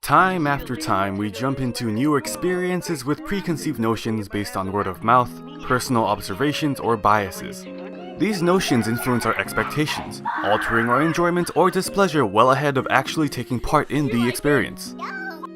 Time after time, we jump into new experiences with preconceived notions based on word of mouth, personal observations, or biases. These notions influence our expectations, altering our enjoyment or displeasure well ahead of actually taking part in the experience.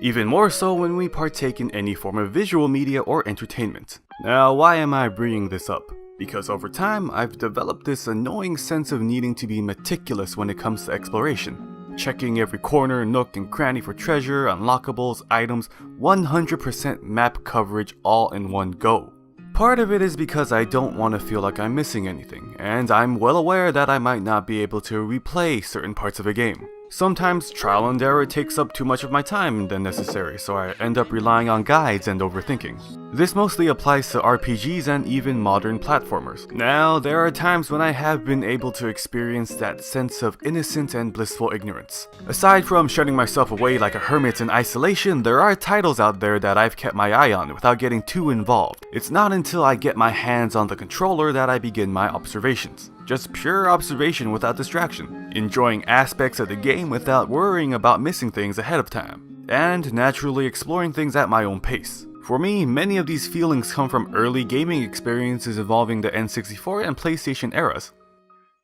Even more so when we partake in any form of visual media or entertainment. Now, why am I bringing this up? Because over time, I've developed this annoying sense of needing to be meticulous when it comes to exploration. Checking every corner, nook, and cranny for treasure, unlockables, items, 100% map coverage all in one go. Part of it is because I don't want to feel like I'm missing anything, and I'm well aware that I might not be able to replay certain parts of a game. Sometimes trial and error takes up too much of my time than necessary, so I end up relying on guides and overthinking. This mostly applies to RPGs and even modern platformers. Now, there are times when I have been able to experience that sense of innocent and blissful ignorance. Aside from shutting myself away like a hermit in isolation, there are titles out there that I've kept my eye on without getting too involved. It's not until I get my hands on the controller that I begin my observations. Just pure observation without distraction, enjoying aspects of the game without worrying about missing things ahead of time, and naturally exploring things at my own pace. For me, many of these feelings come from early gaming experiences involving the N64 and PlayStation eras.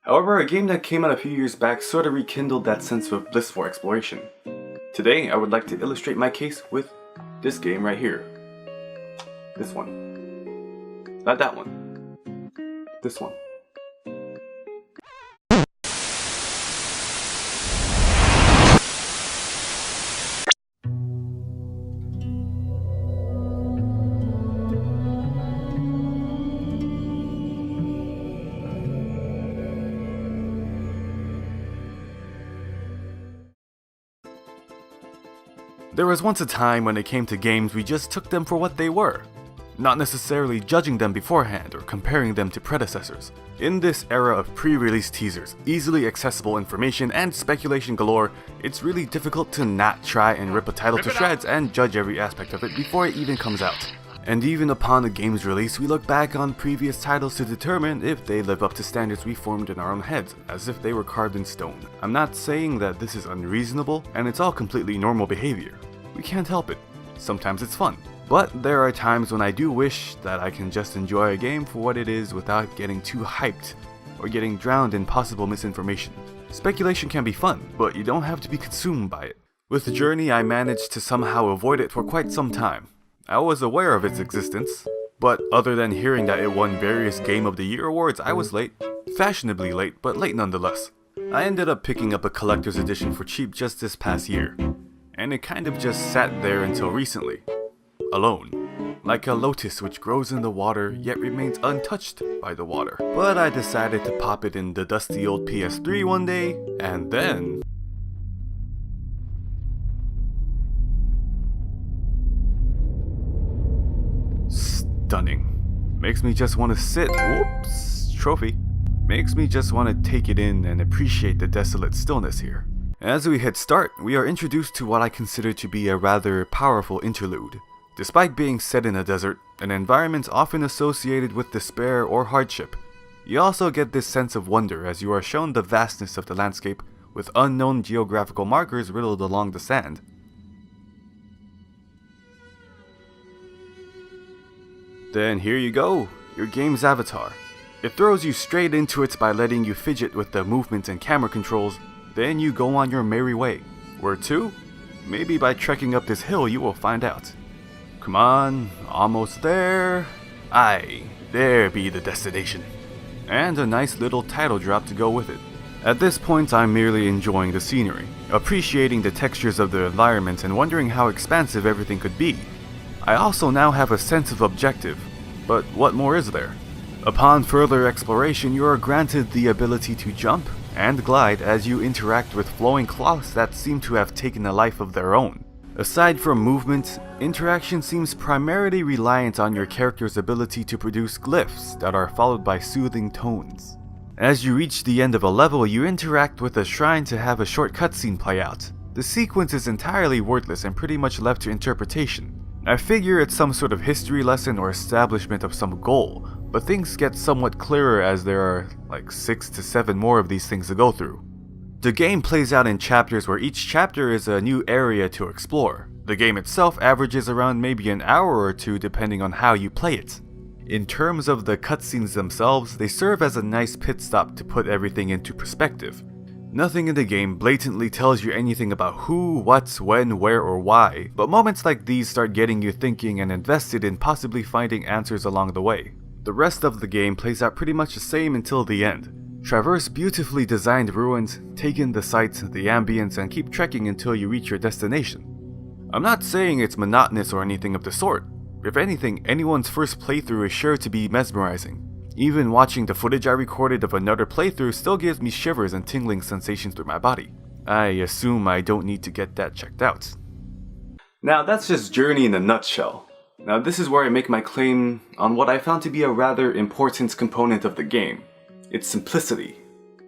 However, a game that came out a few years back sort of rekindled that sense of blissful exploration. Today, I would like to illustrate my case with this game right here. This one. Not that one. This one. There was once a time when it came to games we just took them for what they were, not necessarily judging them beforehand or comparing them to predecessors. In this era of pre-release teasers, easily accessible information, and speculation galore, it's really difficult to not try and rip a title to shreds and judge every aspect of it before it even comes out. And even upon the game's release, we look back on previous titles to determine if they live up to standards we formed in our own heads, as if they were carved in stone. I'm not saying that this is unreasonable, and it's all completely normal behavior. We can't help it. Sometimes it's fun. But there are times when I do wish that I can just enjoy a game for what it is without getting too hyped or getting drowned in possible misinformation. Speculation can be fun, but you don't have to be consumed by it. With the Journey, I managed to somehow avoid it for quite some time. I was aware of its existence, but other than hearing that it won various Game of the Year awards, I was late. Fashionably late, but late nonetheless. I ended up picking up a collector's edition for cheap just this past year, and it kind of just sat there until recently. Alone. Like a lotus which grows in the water yet remains untouched by the water. But I decided to pop it in the dusty old PS3 one day, and then... stunning. Makes me just want to sit... whoops! Trophy. Makes me just want to take it in and appreciate the desolate stillness here. As we hit start, we are introduced to what I consider to be a rather powerful interlude. Despite being set in a desert, an environment often associated with despair or hardship, you also get this sense of wonder as you are shown the vastness of the landscape with unknown geographical markers riddled along the sand. Then here you go, your game's avatar. It throws you straight into it by letting you fidget with the movement and camera controls. Then you go on your merry way. Where to? Maybe by trekking up this hill you will find out. Come on, almost there. Aye, there be the destination. And a nice little title drop to go with it. At this point I'm merely enjoying the scenery, appreciating the textures of the environment and wondering how expansive everything could be. I also now have a sense of objective, but what more is there? Upon further exploration you are granted the ability to jump and glide as you interact with flowing cloths that seem to have taken a life of their own. Aside from movement, interaction seems primarily reliant on your character's ability to produce glyphs that are followed by soothing tones. As you reach the end of a level, you interact with a shrine to have a short cutscene play out. The sequence is entirely wordless and pretty much left to interpretation. I figure it's some sort of history lesson or establishment of some goal, but things get somewhat clearer as there are like 6 to 7 more of these things to go through. The game plays out in chapters where each chapter is a new area to explore. The game itself averages around maybe an hour or two depending on how you play it. In terms of the cutscenes themselves, they serve as a nice pit stop to put everything into perspective. Nothing in the game blatantly tells you anything about who, what, when, where, or why, but moments like these start getting you thinking and invested in possibly finding answers along the way. The rest of the game plays out pretty much the same until the end. Traverse beautifully designed ruins, take in the sights, the ambience, and keep trekking until you reach your destination. I'm not saying it's monotonous or anything of the sort. If anything, anyone's first playthrough is sure to be mesmerizing. Even watching the footage I recorded of another playthrough still gives me shivers and tingling sensations through my body. I assume I don't need to get that checked out. Now that's just Journey in a nutshell. Now this is where I make my claim on what I found to be a rather important component of the game. Its simplicity,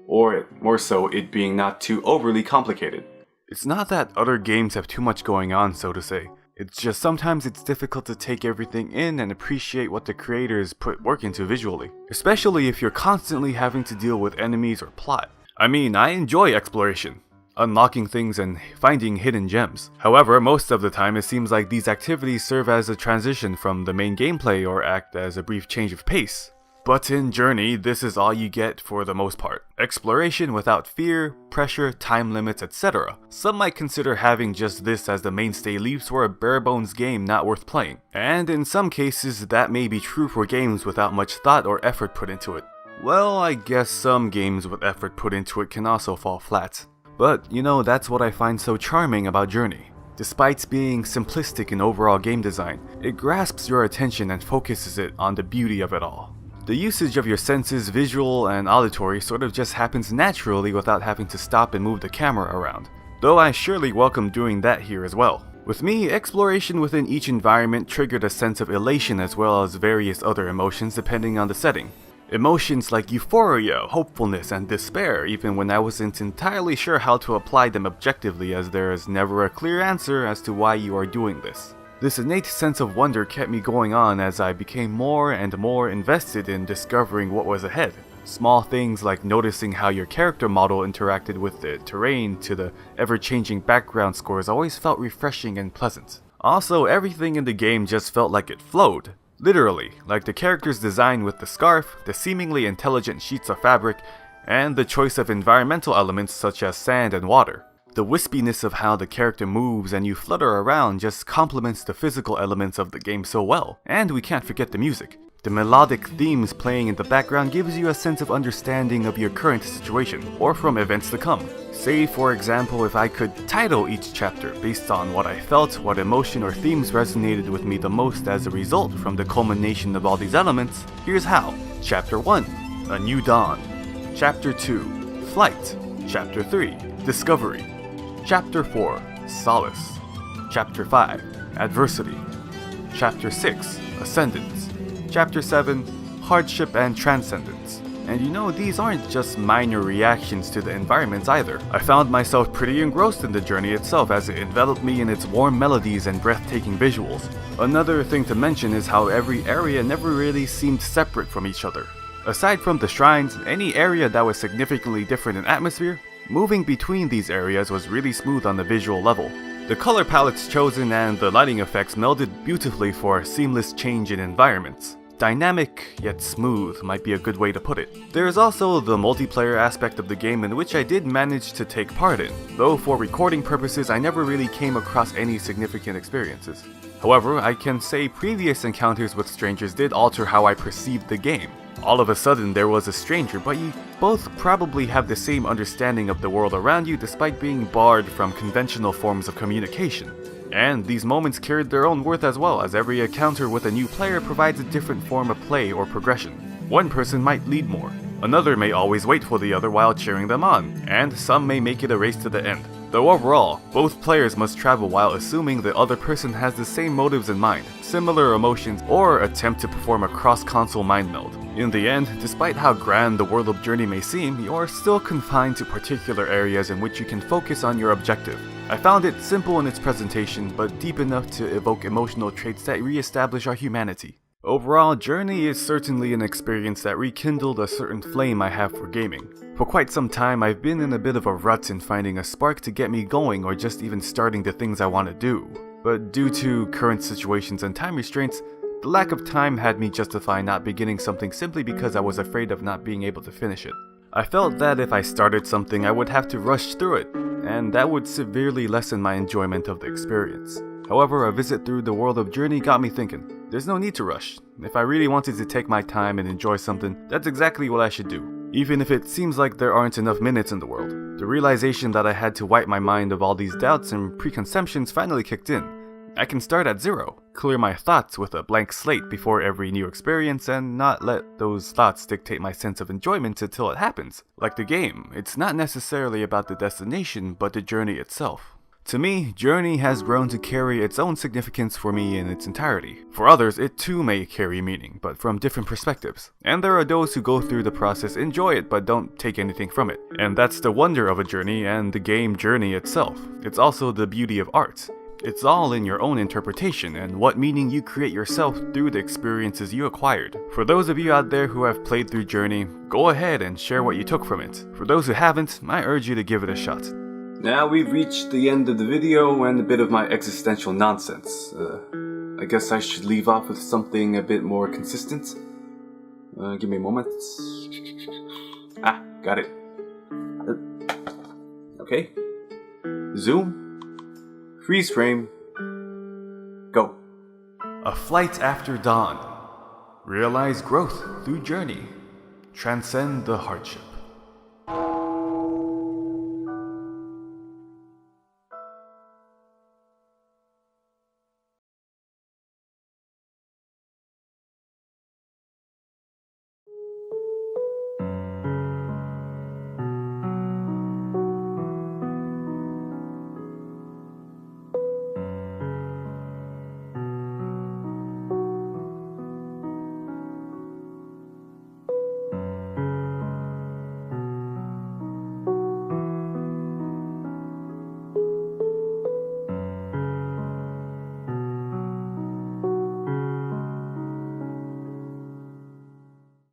or more so, it being not too overly complicated. It's not that other games have too much going on, so to say. It's just sometimes it's difficult to take everything in and appreciate what the creators put work into visually, especially if you're constantly having to deal with enemies or plot. I mean, I enjoy exploration, unlocking things and finding hidden gems. However, most of the time it seems like these activities serve as a transition from the main gameplay or act as a brief change of pace. But in Journey, this is all you get for the most part. Exploration without fear, pressure, time limits, etc. Some might consider having just this as the mainstay leaves for a bare-bones game not worth playing. And in some cases, that may be true for games without much thought or effort put into it. Well, I guess some games with effort put into it can also fall flat. But, you know, that's what I find so charming about Journey. Despite being simplistic in overall game design, it grasps your attention and focuses it on the beauty of it all. The usage of your senses, visual and auditory, sort of just happens naturally without having to stop and move the camera around. Though I surely welcome doing that here as well. With me, exploration within each environment triggered a sense of elation as well as various other emotions depending on the setting. Emotions like euphoria, hopefulness, and despair even when I wasn't entirely sure how to apply them objectively, as there is never a clear answer as to why you are doing this. This innate sense of wonder kept me going on as I became more and more invested in discovering what was ahead. Small things like noticing how your character model interacted with the terrain to the ever-changing background scores always felt refreshing and pleasant. Also, everything in the game just felt like it flowed. Literally, like the character's design with the scarf, the seemingly intelligent sheets of fabric, and the choice of environmental elements such as sand and water. The wispiness of how the character moves and you flutter around just complements the physical elements of the game so well. And we can't forget the music. The melodic themes playing in the background gives you a sense of understanding of your current situation, or from events to come. Say for example, if I could title each chapter based on what I felt, what emotion or themes resonated with me the most as a result from the culmination of all these elements, here's how. Chapter 1, A New Dawn. Chapter 2, Flight. Chapter 3, Discovery. Chapter 4, Solace. Chapter 5, Adversity. Chapter 6, Ascendance. Chapter 7, Hardship and Transcendence. And you know, these aren't just minor reactions to the environments either. I found myself pretty engrossed in the journey itself as it enveloped me in its warm melodies and breathtaking visuals. Another thing to mention is how every area never really seemed separate from each other. Aside from the shrines, any area that was significantly different in atmosphere, moving between these areas was really smooth on the visual level. The color palettes chosen and the lighting effects melded beautifully for a seamless change in environments. Dynamic, yet smooth, might be a good way to put it. There is also the multiplayer aspect of the game in which I did manage to take part in, though for recording purposes I never really came across any significant experiences. However, I can say previous encounters with strangers did alter how I perceived the game. All of a sudden there was a stranger, but you both probably have the same understanding of the world around you despite being barred from conventional forms of communication. And these moments carried their own worth as well, as every encounter with a new player provides a different form of play or progression. One person might lead more, another may always wait for the other while cheering them on, and some may make it a race to the end. Though overall, both players must travel while assuming the other person has the same motives in mind, similar emotions, or attempt to perform a cross-console mind meld. In the end, despite how grand the world of Journey may seem, you are still confined to particular areas in which you can focus on your objective. I found it simple in its presentation, but deep enough to evoke emotional traits that re-establish our humanity. Overall, Journey is certainly an experience that rekindled a certain flame I have for gaming. For quite some time, I've been in a bit of a rut in finding a spark to get me going or just even starting the things I want to do. But due to current situations and time restraints, the lack of time had me justify not beginning something simply because I was afraid of not being able to finish it. I felt that if I started something, I would have to rush through it, and that would severely lessen my enjoyment of the experience. However, a visit through the world of Journey got me thinking, there's no need to rush. If I really wanted to take my time and enjoy something, that's exactly what I should do. Even if it seems like there aren't enough minutes in the world. The realization that I had to wipe my mind of all these doubts and preconceptions finally kicked in. I can start at zero, clear my thoughts with a blank slate before every new experience, and not let those thoughts dictate my sense of enjoyment until it happens. Like the game, it's not necessarily about the destination, but the journey itself. To me, Journey has grown to carry its own significance for me in its entirety. For others, it too may carry meaning, but from different perspectives. And there are those who go through the process, enjoy it, but don't take anything from it. And that's the wonder of a journey and the game Journey itself. It's also the beauty of art. It's all in your own interpretation and what meaning you create yourself through the experiences you acquired. For those of you out there who have played through Journey, go ahead and share what you took from it. For those who haven't, I urge you to give it a shot. Now we've reached the end of the video and a bit of my existential nonsense. I guess I should leave off with something a bit more consistent. Give me a moment. Ah, got it. Okay. Zoom. Freeze frame. Go. A flight after dawn. Realize growth through journey. Transcend the hardship.